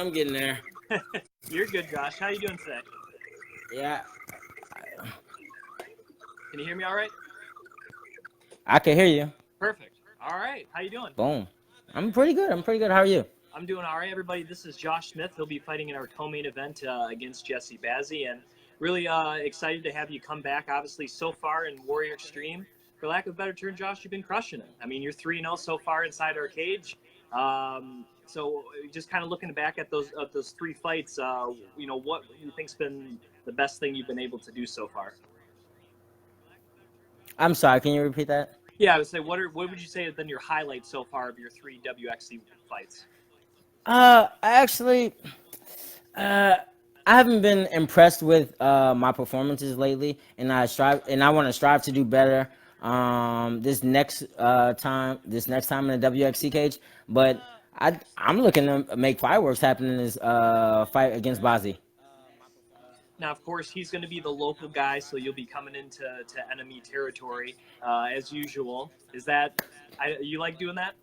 I'm getting there. You're good, Josh. How you doing today? Yeah, Can you hear me all right? I can hear you. Perfect. All right. How you doing? Boom. I'm pretty good. How are you? I'm doing all right, everybody. This is Josh Smith. He'll be fighting in our co-main event against Jesse Bazzi, and really excited to have you come back. Obviously, so far in Warrior Extreme, for lack of a better term, Josh, you've been crushing it. I mean, you're 3-0 so far inside our cage. So just kind of looking back at those three fights, what you think's been the best thing you've been able to do so far? I'm sorry. Can you repeat that? Yeah, I would say what would you say have been your highlights so far of your three WXC fights? Actually, I haven't been impressed with my performances lately, and I want to strive to do better. This next time in the WXC cage, but I'm looking to make fireworks happen in this fight against Bazzi. Now, of course, he's going to be the local guy, so you'll be coming into enemy territory as usual. Is that you like doing that?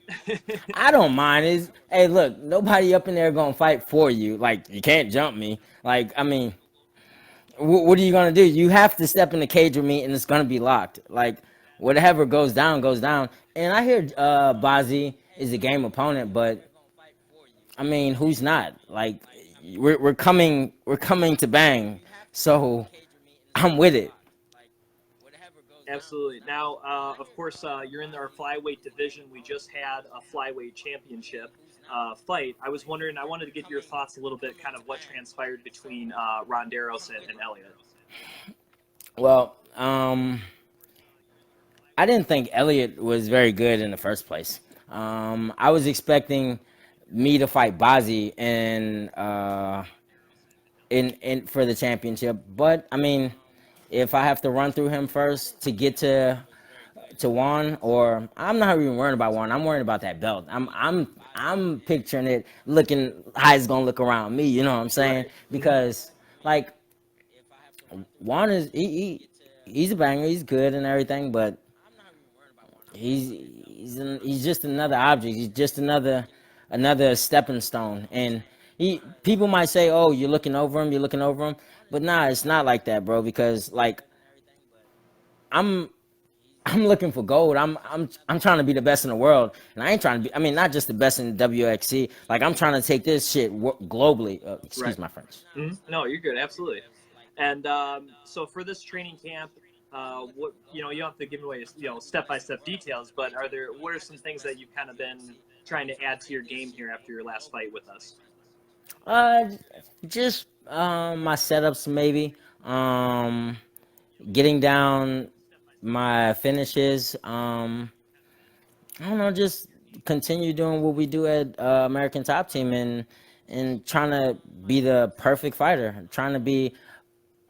I don't mind. Hey, look, nobody up in there gonna fight for you. Like, you can't jump me. Like, I mean, what are you gonna do? You have to step in the cage with me, and it's gonna be locked. Like, whatever goes down, goes down. And I hear Bazzi is a game opponent, but I mean, who's not? Like, we're coming to bang. So I'm with it. Absolutely. Now, of course, you're in our flyweight division. We just had a flyweight championship fight. I wanted to get your thoughts a little bit, kind of what transpired between Ronderos and Elliott. Well, I didn't think Elliott was very good in the first place. I was expecting me to fight Bazzi in for the championship, but I mean, if I have to run through him first to get to Juan, or I'm not even worrying about Juan. I'm worrying about that belt. I'm picturing it looking how it's gonna look around me. You know what I'm saying? Right. Because like Juan is he's a banger. He's good and everything, but he's just another object. He's just another stepping stone. And people might say, "Oh, you're looking over him. You're looking over him," but nah, it's not like that, bro. Because like I'm looking for gold. I'm trying to be the best in the world, and I ain't trying to be. I mean, not just the best in WXC. Like I'm trying to take this shit globally. Excuse Right. my French. Mm-hmm. No, you're good. Absolutely. And so for this training camp, what you don't have to give away step-by-step details, but what are some things that you've kind of been trying to add to your game here after your last fight with us? Just my setups maybe. Getting down my finishes. I don't know, just continue doing what we do at American Top Team and trying to be the perfect fighter, trying to be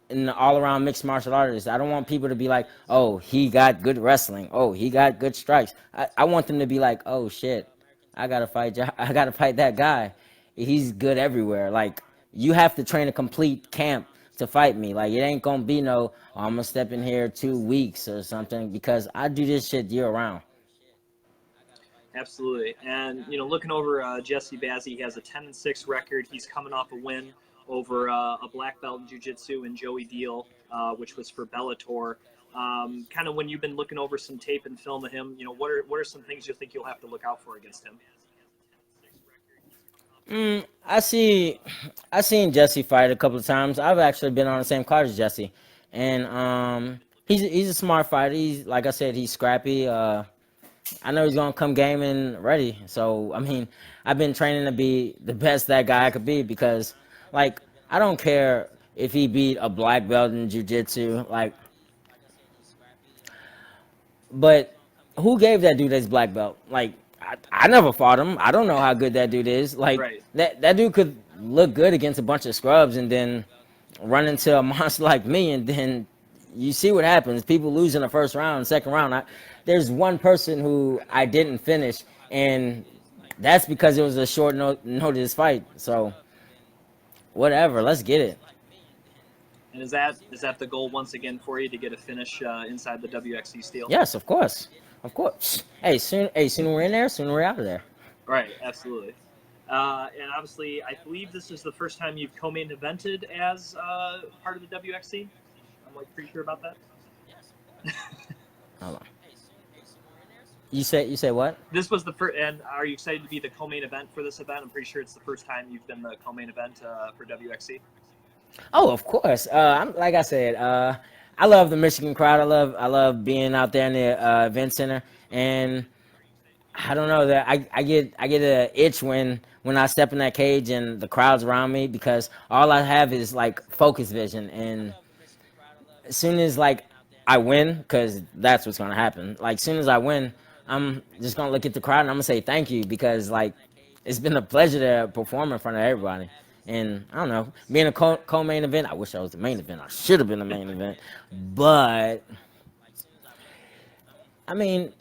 an all-around mixed martial artist. I don't want people to be like, oh, he got good wrestling. Oh, he got good strikes. I want them to be like, oh shit, I gotta fight that guy. He's good everywhere. Like you have to train a complete camp to fight me. Like it ain't gonna be no, oh, I'm gonna step in here 2 weeks or something because I do this shit year round. Absolutely. And looking over Jesse Bazzi, he has a 10-6 record. He's coming off a win over a black belt in jiu-jitsu and Joey Deal, which was for Bellator. Kind of when you've been looking over some tape and film of him, what are some things you think you'll have to look out for against him? I seen Jesse fight a couple of times. I've actually been on the same card as Jesse, and he's a smart fighter. He's like I said, he's scrappy. I know he's gonna come game and ready. So I mean, I've been training to be the best that guy could be because, like, I don't care if he beat a black belt in jiu-jitsu, like, but who gave that dude his black belt? Like, I never fought him. I don't know how good that dude is. Like, Right. that dude could look good against a bunch of scrubs and then run into a monster like me, and then you see what happens. People lose in the first round, second round. There's one person who I didn't finish, and that's because it was a short notice fight. So, whatever. Let's get it. And is that the goal once again for you to get a finish inside the WXC steel? Yes, of course. Of course. Hey, sooner we're in there, sooner we're out of there. Right, absolutely. And obviously, I believe this is the first time you've co-main evented as part of the WXC. I'm like pretty sure about that. Hold on. You said what? This was the first, and are you excited to be the co-main event for this event? I'm pretty sure it's the first time you've been the co-main event for WXC. Oh, of course. I'm like I said. I love the Michigan crowd. I love being out there in the event center, and I don't know that I get an itch when I step in that cage and the crowd's around me because all I have is like focus vision, and as soon as like I win, because that's what's gonna happen. Like as soon as I win, I'm just gonna look at the crowd and I'm gonna say thank you because like it's been a pleasure to perform in front of everybody. And I don't know, being a co-main event, I wish I was the main event. I should have been the main event, but I mean,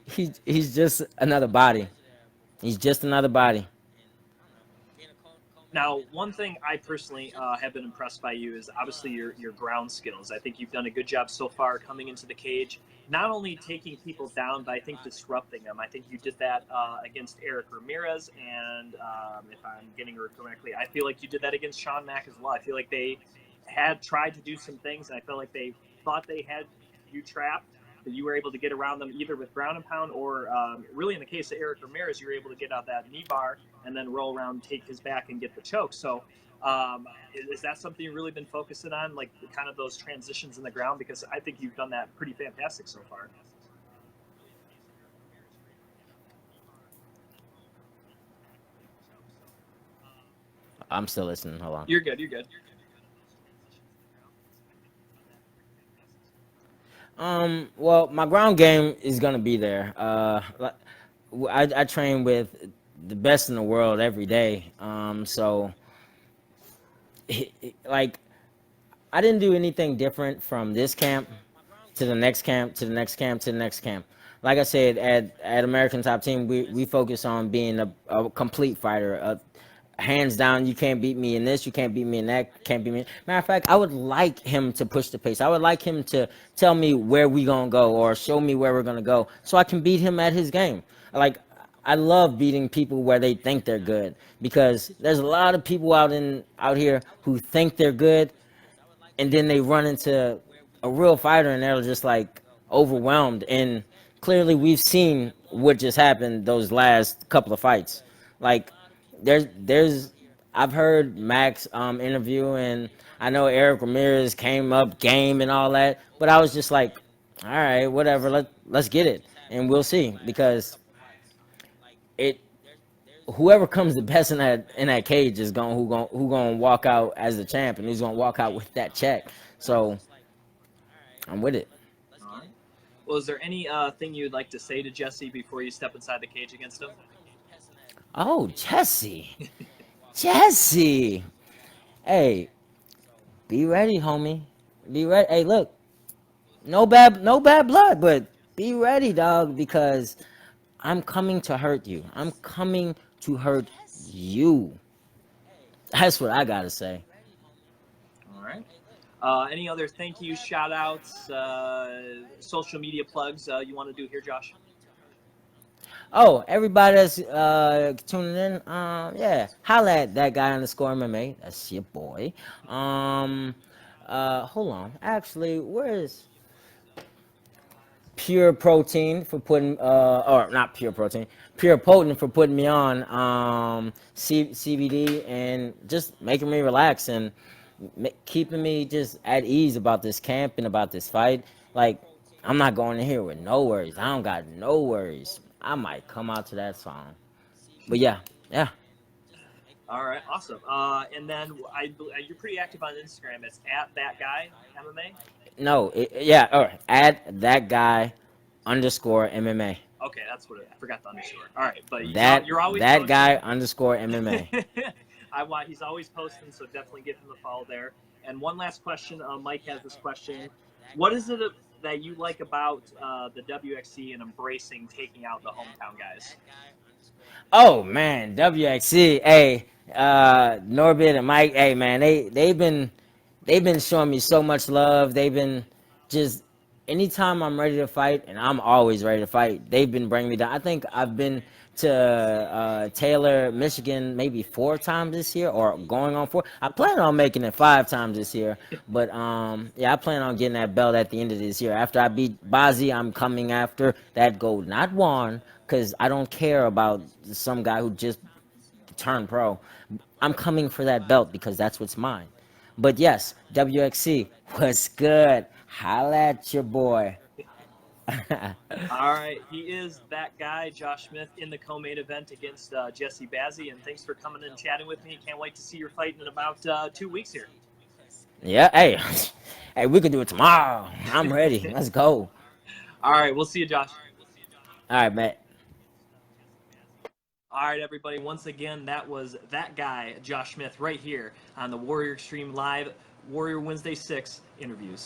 he's just another body. He's just another body. Now, one thing I personally have been impressed by you is obviously your ground skills. I think you've done a good job so far coming into the cage, not only taking people down, but I think disrupting them. I think you did that against Eric Ramirez, and if I'm getting her correctly, I feel like you did that against Sean Mack as well. I feel like they had tried to do some things, and I felt like they thought they had you trapped, but you were able to get around them either with ground and pound or really in the case of Eric Ramirez, you were able to get out that knee bar and then roll around, take his back, and get the choke. So is that something you've really been focusing on, like kind of those transitions in the ground? Because I think you've done that pretty fantastic so far. I'm still listening. Hold on. You're good. You're good. Well, my ground game is gonna be there. I train with the best in the world every day. So like I didn't do anything different from this camp to the next camp to the next camp to the next camp. Like I said, at American Top Team, we focus on being a complete fighter. Hands down, you can't beat me in this, you can't beat me in that, can't beat me. Matter of fact, I would like him to push the pace. I would like him to tell me where we gonna go or show me where we're gonna go so I can beat him at his game. Like I love beating people where they think they're good because there's a lot of people out here who think they're good and then they run into a real fighter and they're just like overwhelmed. And clearly, we've seen what just happened those last couple of fights. Like, there's, I've heard Max interview, and I know Eric Ramirez came up game and all that, but I was just like, all right, whatever, let's get it, and we'll see because it whoever comes the best in that cage is going who going to walk out as the champ and who's going to walk out with that check. So I'm with it. All right. Well, is there any thing you'd like to say to Jesse before you step inside the cage against him? Oh, Jesse, hey, be ready, homie. Be ready. Hey, look, no bad blood, but be ready, dog, because I'm coming to hurt you. I'm coming to hurt you. That's what I gotta say. All right. Any other thank you, shout outs, social media plugs you want to do here, Josh? Oh, everybody that's tuning in, yeah, holla at that guy underscore MMA. That's your boy. Hold on. Actually, where is Pure Protein for putting or not Pure Protein, Pure Potent for putting me on CBD and just making me relax and keeping me just at ease about this camp and about this fight. Like I'm not going in here with no worries. I don't got no worries. I might come out to that song, but yeah, yeah. All right, awesome. And then you're pretty active on Instagram. It's at that guy MMA. No, yeah. All right. Add that guy underscore MMA. Okay, that's what I forgot the underscore. All right, but That you're always that posting. guy underscore MMA. He's always posting, so definitely give him a follow there. And one last question. Mike has this question. What is it that you like about the WXC and embracing taking out the hometown guys? Oh man, WXC. Hey, Norbit and Mike. Hey man, they've been showing me so much love. They've been just anytime I'm ready to fight, and I'm always ready to fight. They've been bringing me down. I think I've been to Taylor, Michigan, maybe 4 times this year, or going on 4. I plan on making it 5 times this year, but yeah, I plan on getting that belt at the end of this year. After I beat Bazzi, I'm coming after that gold, not Juan, because I don't care about some guy who just turned pro. I'm coming for that belt because that's what's mine. But yes, WXC was good. Holla at your boy. All right, he is that guy, Josh Smith, in the co-main event against Jesse Bazzi. And thanks for coming and chatting with me. Can't wait to see your fight in about 2 weeks here. Yeah, hey, hey, we can do it tomorrow. I'm ready. Let's go. All right, we'll see you, Josh. All right, Matt. All right, everybody. Once again, that was that guy, Josh Smith, right here on the Warrior Extreme Live Warrior Wednesday 6 interviews.